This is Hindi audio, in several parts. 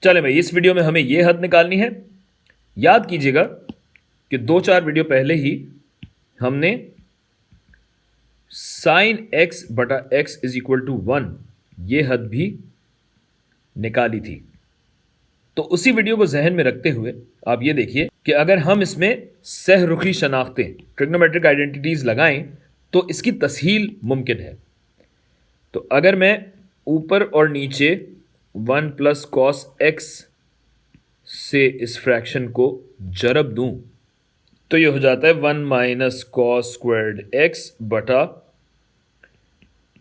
चले भाई, इस वीडियो में हमें यह हद निकालनी है। याद कीजिएगा कि 2-4 वीडियो पहले ही हमने साइन एक्स बटा एक्स इज इक्वल टू 1 ये हद भी निकाली थी। तो उसी वीडियो को जहन में रखते हुए आप ये देखिए कि अगर हम इसमें सहरुखी शनाख्तें ट्रिग्नोमेट्रिक आइडेंटिटीज लगाएं तो इसकी तस्हील मुमकिन है। तो अगर मैं ऊपर और नीचे 1 प्लस कॉस एक्स से इस फ्रैक्शन को जरब दूं तो ये हो जाता है 1 माइनस कॉस स्क्वायर्ड एक्स बटा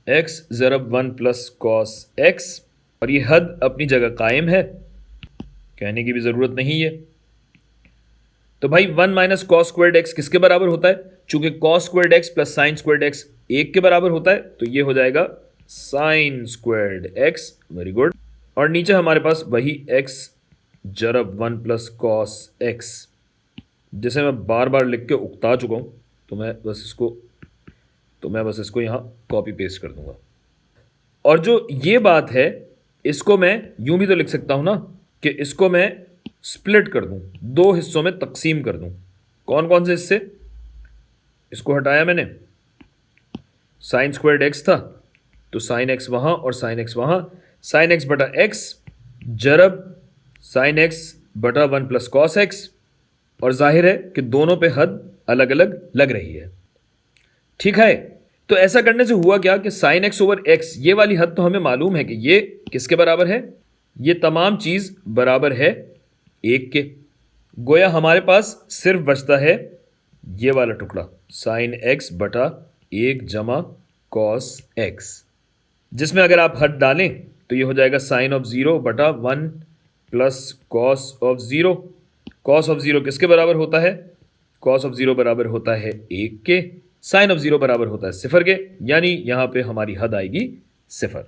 एक्स ज़रब 1 प्लस कॉस एक्स। और ये हद अपनी जगह कायम है, कहने की भी ज़रूरत नहीं है। तो भाई 1 माइनस कॉस स्क्वायर्ड एक्स किसके बराबर होता है? चूंकि cos squared x plus sine squared x 1 के बराबर होता है तो ये हो जाएगा sine squared x. Very good. और नीचे हमारे पास वही एक्स जरब 1 प्लस कॉस एक्स, जिसे मैं बार बार लिख के उकता चुका हूं, तो मैं बस इसको यहां कॉपी पेस्ट कर दूंगा। और जो ये बात है इसको मैं यूं भी तो लिख सकता हूं ना कि इसको मैं स्प्लिट कर दूं, 2 हिस्सों में तकसीम कर दूं। कौन कौन से हिस्से? इसको हटाया मैंने, साइन स्क्वायर्ड एक्स था तो साइन एक्स वहां और साइन एक्स वहां, साइन एक्स बटा एक्स जरब साइन एक्स बटा 1 प्लस कॉस एक्स। और जाहिर है कि दोनों पे हद अलग अलग लग रही है। ठीक है, तो ऐसा करने से हुआ क्या कि साइन एक्स ओवर एक्स ये वाली हद तो हमें मालूम है कि ये किसके बराबर है, ये तमाम चीज बराबर है 1 के। गोया हमारे पास सिर्फ बचता है ये वाला टुकड़ा साइन एक्स बटा 1 जमा कॉस एक्स, जिसमें अगर आप हद डालें तो ये हो जाएगा साइन ऑफ 0 बटा 1 plus cos of 0। Cos of 0 किसके बराबर होता है? कॉस ऑफ 0 बराबर होता है 1 के। साइन ऑफ 0 बराबर होता है 0 के, यानी यहां पे हमारी हद आएगी 0।